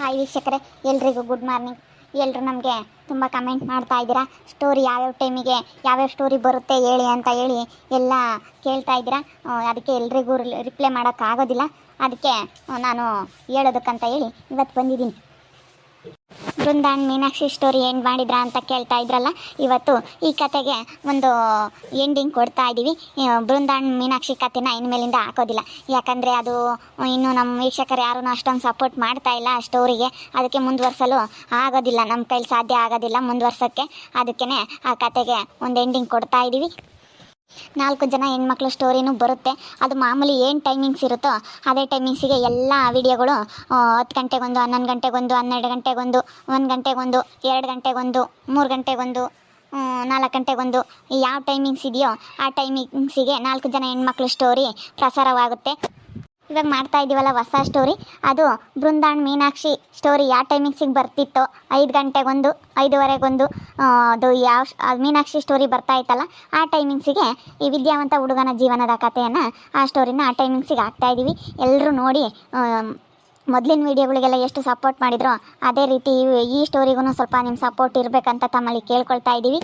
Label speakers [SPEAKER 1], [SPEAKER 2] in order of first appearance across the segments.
[SPEAKER 1] Hi ವೀಕ್ಷಕರೇ, ಎಲ್ರಿಗೂ good morning. ಎಲ್ಲರೂ ನಮಗೆ ತುಂಬ ಕಮೆಂಟ್ ಮಾಡ್ತಾ ಇದ್ದೀರಾ. ಸ್ಟೋರಿ ಯಾವ್ಯಾವ ಟೈಮಿಗೆ ಯಾವ್ಯಾವ ಸ್ಟೋರಿ ಬರುತ್ತೆ ಹೇಳಿ ಅಂತ ಹೇಳಿ ಎಲ್ಲ ಕೇಳ್ತಾ ಇದ್ದೀರಾ. ಅದಕ್ಕೆ ಎಲ್ರಿಗೂ ರಿಪ್ಲೈ ಮಾಡೋಕ್ಕಾಗೋದಿಲ್ಲ. ಅದಕ್ಕೆ ನಾನು ಹೇಳೋದಕ್ಕಂತ ಹೇಳಿ ಇವತ್ತು ಬಂದಿದ್ದೀನಿ. ಬೃಂದಾನ್ ಮೀನಾಕ್ಷಿ ಸ್ಟೋರಿ ಎಂಡ್ ಮಾಡಿದ್ರಾ ಅಂತ ಕೇಳ್ತಾ ಇದ್ರಲ್ಲ, ಇವತ್ತು ಈ ಕತೆಗೆ ಒಂದು ಎಂಡಿಂಗ್ ಕೊಡ್ತಾ ಇದ್ದೀವಿ. ಬೃಂದಾನ್ ಮೀನಾಕ್ಷಿ ಕತೆನ ಇನ್ಮೇಲಿಂದ ಹಾಕೋದಿಲ್ಲ, ಯಾಕಂದರೆ ಅದು ಇನ್ನು ನಮ್ಮ ವೀಕ್ಷಕರು ಯಾರೂ ಅಷ್ಟೊಂದು ಸಪೋರ್ಟ್ ಮಾಡ್ತಾ ಇಲ್ಲ ಆ ಸ್ಟೋರಿಗೆ. ಅದಕ್ಕೆ ಮುಂದುವರ್ಸಲು ಆಗೋದಿಲ್ಲ, ನಮ್ಮ ಕೈಲಿ ಸಾಧ್ಯ ಆಗೋದಿಲ್ಲ ಮುಂದುವರ್ಸೋಕ್ಕೆ. ಅದಕ್ಕೇ ಆ ಕತೆಗೆ ಒಂದು ಎಂಡಿಂಗ್ ಕೊಡ್ತಾ ಇದ್ದೀವಿ. 4 ಜನ ಹೆಣ್ಮಕ್ಳು ಸ್ಟೋರಿನೂ ಬರುತ್ತೆ. ಅದು ಮಾಮೂಲಿ ಏನು ಟೈಮಿಂಗ್ಸ್ ಇರುತ್ತೋ ಅದೇ ಟೈಮಿಂಗ್ಸಿಗೆ ಎಲ್ಲ ವಿಡಿಯೋಗಳು 10 ಗಂಟೆಗೊಂದು, 11 ಗಂಟೆಗೊಂದು, 12 ಗಂಟೆಗೊಂದು, 1 ಗಂಟೆಗೊಂದು, 2 ಗಂಟೆಗೊಂದು, 3 ಗಂಟೆಗೊಂದು, 4 ಗಂಟೆಗೊಂದು, ಯಾವ ಟೈಮಿಂಗ್ಸ್ ಇದೆಯೋ ಆ ಟೈಮಿಂಗ್ಸಿಗೆ 4 ಜನ ಹೆಣ್ಮಕ್ಳು ಸ್ಟೋರಿ ಪ್ರಸಾರವಾಗುತ್ತೆ. ಇವಾಗ ಮಾಡ್ತಾ ಇದ್ದೀವಲ್ಲ ಹೊಸ ಸ್ಟೋರಿ, ಅದು ಬೃಂದಾನ್ ಮೀನಾಕ್ಷಿ ಸ್ಟೋರಿ ಯಾವ ಟೈಮಿಂಗ್ಸಿಗೆ ಬರ್ತಿತ್ತೋ 5 ಗಂಟೆಗೊಂದು, 5:15ಗೊಂದು, ಅದು ಯಾವ ಮೀನಾಕ್ಷಿ ಸ್ಟೋರಿ ಬರ್ತಾ ಇತ್ತಲ್ಲ ಆ ಟೈಮಿಂಗ್ಸಿಗೆ ಈ ವಿದ್ಯಾವಂತ ಹುಡುಗನ ಜೀವನದ ಕಥೆಯನ್ನು ಆ ಸ್ಟೋರಿನ ಆ ಟೈಮಿಂಗ್ಸಿಗೆ ಹಾಕ್ತಾಯಿದ್ದೀವಿ. ಎಲ್ಲರೂ ನೋಡಿ ಮೊದಲಿನ ವೀಡಿಯೋಗಳಿಗೆಲ್ಲ ಎಷ್ಟು ಸಪೋರ್ಟ್ ಮಾಡಿದ್ರೋ ಅದೇ ರೀತಿ ಈ ಸ್ಟೋರಿಗೂ ಸ್ವಲ್ಪ ನಿಮ್ಮ ಸಪೋರ್ಟ್ ಇರಬೇಕಂತ ತಮ್ಮಲ್ಲಿ ಕೇಳ್ಕೊಳ್ತಾ ಇದ್ದೀವಿ.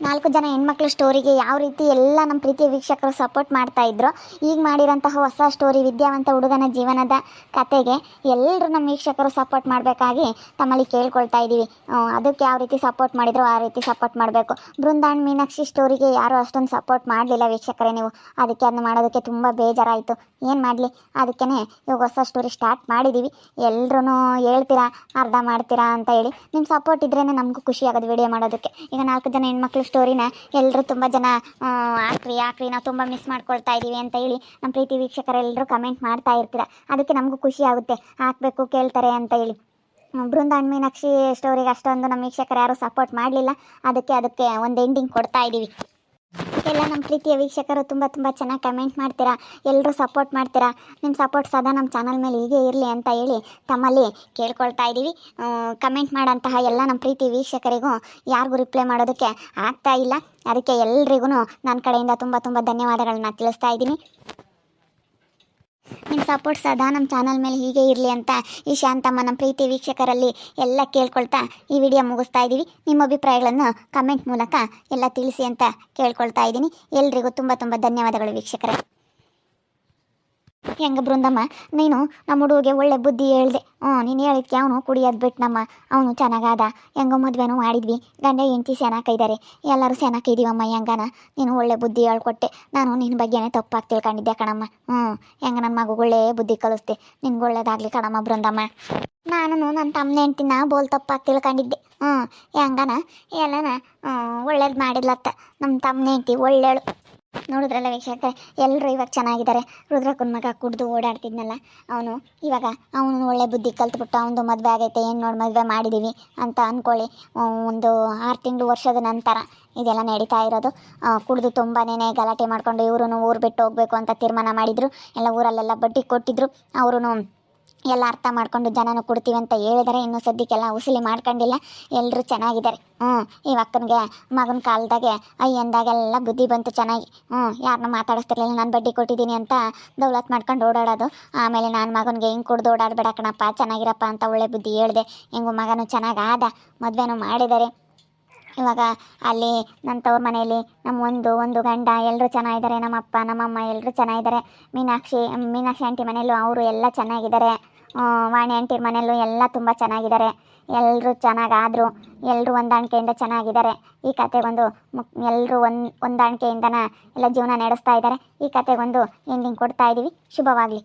[SPEAKER 1] 4 ಜನ ಹೆಣ್ಮಕ್ಳು ಸ್ಟೋರಿಗೆ ಯಾವ ರೀತಿ ಎಲ್ಲ ನಮ್ಮ ಪ್ರೀತಿಯ ವೀಕ್ಷಕರು ಸಪೋರ್ಟ್ ಮಾಡ್ತಾ ಇದ್ರು, ಈಗ ಮಾಡಿರೋಂತಹ ಹೊಸ ಸ್ಟೋರಿ ವಿದ್ಯಾವಂತ ಹುಡುಗನ ಜೀವನದ ಕತೆಗೆ ಎಲ್ಲರೂ ನಮ್ಮ ವೀಕ್ಷಕರು ಸಪೋರ್ಟ್ ಮಾಡಬೇಕಾಗಿ ತಮ್ಮಲ್ಲಿ ಕೇಳ್ಕೊಳ್ತಾ ಇದ್ದೀವಿ. ಅದಕ್ಕೆ ಯಾವ ರೀತಿ ಸಪೋರ್ಟ್ ಮಾಡಿದ್ರು ಆ ರೀತಿ ಸಪೋರ್ಟ್ ಮಾಡಬೇಕು. ಬೃಂದಾನ್ ಮೀನಾಕ್ಷಿ ಸ್ಟೋರಿಗೆ ಯಾರೂ ಅಷ್ಟೊಂದು ಸಪೋರ್ಟ್ ಮಾಡಲಿಲ್ಲ ವೀಕ್ಷಕರೇ ನೀವು. ಅದಕ್ಕೆ ಅದನ್ನ ಮಾಡೋದಕ್ಕೆ ತುಂಬ ಬೇಜಾರಾಯಿತು. ಏನು ಮಾಡಲಿ, ಅದಕ್ಕೇ ಇವಾಗ ಹೊಸ ಸ್ಟೋರಿ ಸ್ಟಾರ್ಟ್ ಮಾಡಿದ್ದೀವಿ. ಎಲ್ಲರೂ ಹೇಳ್ತೀರಾ, ಅರ್ಧ ಮಾಡ್ತೀರಾ ಅಂತ ಹೇಳಿ ನಿಮ್ಮ ಸಪೋರ್ಟ್ ಇದ್ರೇ ನಮಗೂ ಖುಷಿ ಆಗೋದು ವಿಡಿಯೋ ಮಾಡೋದಕ್ಕೆ. ಈಗ 4 ಜನ ಹೆಣ್ಮಕ್ಳು ಸ್ಟೋರಿನ ಎಲ್ಲರೂ ತುಂಬ ಜನ ಹಾಕ್ರಿ ನಾವು ತುಂಬ ಮಿಸ್ ಮಾಡ್ಕೊಳ್ತಾ ಇದ್ದೀವಿ ಅಂತ ಹೇಳಿ ನಮ್ಮ ಪ್ರೀತಿ ವೀಕ್ಷಕರೆಲ್ಲರೂ ಕಮೆಂಟ್ ಮಾಡ್ತಾ ಇರ್ತೀರ. ಅದಕ್ಕೆ ನಮಗೂ ಖುಷಿ ಆಗುತ್ತೆ, ಹಾಕಬೇಕು ಕೇಳ್ತಾರೆ ಅಂತ ಹೇಳಿ. ಬೃಂದಾನ್ ಮೀನಾಕ್ಷಿ ಸ್ಟೋರಿಗೆ ಅಷ್ಟೊಂದು ನಮ್ಮ ವೀಕ್ಷಕರು ಯಾರೂ ಸಪೋರ್ಟ್ ಮಾಡಲಿಲ್ಲ. ಅದಕ್ಕೆ ಒಂದು ಎಂಡಿಂಗ್ ಕೊಡ್ತಾ ಇದ್ದೀವಿ. ಎಲ್ಲ ನಮ್ಮ ಪ್ರೀತಿಯ ವೀಕ್ಷಕರು ತುಂಬ ಚೆನ್ನಾಗಿ ಕಮೆಂಟ್ ಮಾಡ್ತೀರಾ, ಎಲ್ಲರೂ ಸಪೋರ್ಟ್ ಮಾಡ್ತೀರಾ. ನಿಮ್ಮ ಸಪೋರ್ಟ್ ಸದಾ ನಮ್ಮ ಚಾನಲ್ ಮೇಲೆ ಹೀಗೆ ಇರಲಿ ಅಂತ ಹೇಳಿ ತಮ್ಮಲ್ಲಿ ಕೇಳ್ಕೊಳ್ತಾ ಇದ್ದೀವಿ. ಕಮೆಂಟ್ ಮಾಡೋಂತಹ ಎಲ್ಲ ನಮ್ಮ ಪ್ರೀತಿ ವೀಕ್ಷಕರಿಗೂ ಯಾರಿಗೂ ರಿಪ್ಲೈ ಮಾಡೋದಕ್ಕೆ ಆಗ್ತಾ ಇಲ್ಲ. ಅದಕ್ಕೆ ಎಲ್ರಿಗೂ ನನ್ನ ಕಡೆಯಿಂದ ತುಂಬ ಧನ್ಯವಾದಗಳನ್ನ ತಿಳಿಸ್ತಾ ಇದ್ದೀನಿ. ನಿಮ್ಮ ಸಪೋರ್ಟ್ ಸದಾ ನಮ್ಮ ಚಾನಲ್ ಮೇಲೆ ಹೀಗೆ ಇರಲಿ ಅಂತ ಈ ಶಾಂತಮ್ಮ ನಮ್ಮ ಪ್ರೀತಿ ವೀಕ್ಷಕರಲ್ಲಿ ಎಲ್ಲ ಕೇಳ್ಕೊಳ್ತಾ ಈ ವಿಡಿಯೋ ಮುಗಿಸ್ತಾ ಇದ್ದೀವಿ. ನಿಮ್ಮ ಅಭಿಪ್ರಾಯಗಳನ್ನು ಕಮೆಂಟ್ ಮೂಲಕ ಎಲ್ಲ ತಿಳಿಸಿ ಅಂತ ಕೇಳ್ಕೊಳ್ತಾ ಇದ್ದೀನಿ. ಎಲ್ರಿಗೂ ತುಂಬ ಧನ್ಯವಾದಗಳು ವೀಕ್ಷಕರೇ. ಹೆಂಗೆ ಬೃಂದಮ್ಮ, ನೀನು ನಮ್ಮ ಹುಡುಗಿಗೆ ಒಳ್ಳೆ ಬುದ್ಧಿ ಹೇಳಿದೆ. ನೀನು ಹೇಳಿದ್ಕೆ ಅವನು ಕುಡಿಯೋದು ಬಿಟ್ಟನಮ್ಮ. ಅವನು ಚೆನ್ನಾಗಾದ, ಹೆಂಗೋ ಮದುವೆನೂ ಮಾಡಿದ್ವಿ, ಗಂಡ ಹೆಂಡತಿ ಚೆನ್ನಾಗಿದ್ದಾರೆ, ಎಲ್ಲರೂ ಚೆನ್ನಾಗಿದ್ದೀವಮ್ಮ. ಹೆಂಗನ ನೀನು ಒಳ್ಳೆ ಬುದ್ಧಿ ಹೇಳ್ಕೊಟ್ಟೆ. ನಾನು ನಿನ್ನ ಬಗ್ಗೆನೇ ತಪ್ಪಾಗಿ ತಿಳ್ಕೊಂಡಿದ್ದೆ ಕಣಮ್ಮ. ಹೆಂಗೆ ನನ್ನ ಮಗು ಒಳ್ಳೆ ಬುದ್ಧಿ ಕಲಿಸ್ತೆ. ನಿನ್ಗೆ ಒಳ್ಳೇದಾಗಲಿ ಕಣಮ್ಮ ಬೃಂದಮ್ಮ. ನಾನು ನನ್ನ ತಮ್ಮನ ಹೆಂಡ್ತಿನ ಬೋಲ್ ತಪ್ಪಾಗಿ ತಿಳ್ಕೊಂಡಿದ್ದೆ. ಹೆಂಗನ ಎಲ್ಲನ ಒಳ್ಳೇದು ಮಾಡಿದ್ಲತ್ತ ನಮ್ಮ ತಮ್ಮನ ಹೆಂಡ್ತಿ ಒಳ್ಳೆಳು. ನೋಡಿದ್ರಲ್ಲ ವೀಕ್ಷಕರೇ, ಎಲ್ಲರೂ ಇವಾಗ ಚೆನ್ನಾಗಿದ್ದಾರೆ. ರುದ್ರಕ್ಕನ ಮಗ ಕುಡ್ದು ಓಡಾಡ್ತಿದ್ನಲ್ಲ ಅವನು, ಇವಾಗ ಅವನು ಒಳ್ಳೆ ಬುದ್ಧಿ ಕಲ್ತ್ಬಿಟ್ಟು ಅವನದು ಮದುವೆ ಆಗೈತೆ, ಏನು ನೋಡಿ ಮದುವೆ ಮಾಡಿದ್ದೀವಿ ಅಂತ ಅಂದ್ಕೊಳ್ಳಿ. ಒಂದು 6 ತಿಂಗಳು ವರ್ಷದ ನಂತರ ಇದೆಲ್ಲ ನಡೀತಾ ಇರೋದು. ಕುಡಿದು ತುಂಬಾ ಗಲಾಟೆ ಮಾಡ್ಕೊಂಡು ಇವರು ಊರು ಬಿಟ್ಟು ಹೋಗಬೇಕು ಅಂತ ತೀರ್ಮಾನ ಮಾಡಿದರು. ಎಲ್ಲ ಊರಲ್ಲೆಲ್ಲ ಬಡ್ಡಿ ಕೊಟ್ಟಿದ್ರು. ಅವರು ಎಲ್ಲ ಅರ್ಥ ಮಾಡ್ಕೊಂಡು ಜನನೂ ಕೊಡ್ತೀವಿ ಅಂತ ಹೇಳಿದರೆ, ಇನ್ನೂ ಸದ್ಯಕ್ಕೆಲ್ಲ ಉಸಿಲಿ ಮಾಡ್ಕೊಂಡಿಲ್ಲ. ಎಲ್ಲರೂ ಚೆನ್ನಾಗಿದ್ದಾರೆ. ಈ ಅಕ್ಕನಿಗೆ ಮಗನ ಕಾಲದಾಗೆ ಅಯ್ಯಂದಾಗೆಲ್ಲ ಬುದ್ಧಿ ಬಂತು ಚೆನ್ನಾಗಿ. ಯಾರನ್ನ ಮಾತಾಡಿಸ್ತಿರ್ಲಿಲ್ಲ, ನಾನು ಬಡ್ಡಿ ಕೊಟ್ಟಿದ್ದೀನಿ ಅಂತ ದೌಲತ್ ಮಾಡ್ಕೊಂಡು ಓಡಾಡೋದು. ಆಮೇಲೆ ನಾನು ಮಗನಿಗೆ ಹಿಂಗೆ ಕುಡ್ದು ಓಡಾಡಬೇಡ ಕಣಪ್ಪ, ಚೆನ್ನಾಗಿರಪ್ಪ ಅಂತ ಒಳ್ಳೆ ಬುದ್ಧಿ ಹೇಳಿದೆ. ಹೆಂಗೂ ಮಗನೂ ಚೆನ್ನಾಗಾದ, ಮದುವೆನೂ ಮಾಡಿದ್ದಾರೆ. ಇವಾಗ ಅಲ್ಲಿ ನನ್ನ ತವ್ರ ಮನೆಯಲ್ಲಿ ನಮ್ಮ ಒಂದು ಗಂಡ ಎಲ್ಲರೂ ಚೆನ್ನಾಗಿದ್ದಾರೆ. ನಮ್ಮಪ್ಪ ನಮ್ಮಮ್ಮ ಎಲ್ಲರೂ ಚೆನ್ನಾಗಿದ್ದಾರೆ. ಮೀನಾಕ್ಷಿ ಆಂಟಿ ಮನೆಯಲ್ಲೂ ಅವರು ಎಲ್ಲ ಚೆನ್ನಾಗಿದ್ದಾರೆ. ವಾಣಿ ಆಂಟಿರ ಮನೆಯಲ್ಲೂ ಎಲ್ಲ ತುಂಬ ಚೆನ್ನಾಗಿದ್ದಾರೆ. ಎಲ್ಲರೂ ಚೆನ್ನಾಗಾದರು, ಎಲ್ಲರೂ ಹೊಂದಾಣಿಕೆಯಿಂದ ಚೆನ್ನಾಗಿದ್ದಾರೆ. ಈ ಕತೆಗೊಂದು ಎಲ್ಲರೂ ಹೊಂದಾಣಿಕೆಯಿಂದನ ಎಲ್ಲ ಜೀವನ ನಡೆಸ್ತಾ ಇದ್ದಾರೆ. ಈ ಕತೆಗೊಂದು ಎಂಡಿಂಗ್ ಕೊಡ್ತಾ ಇದ್ದೀವಿ. ಶುಭವಾಗಲಿ.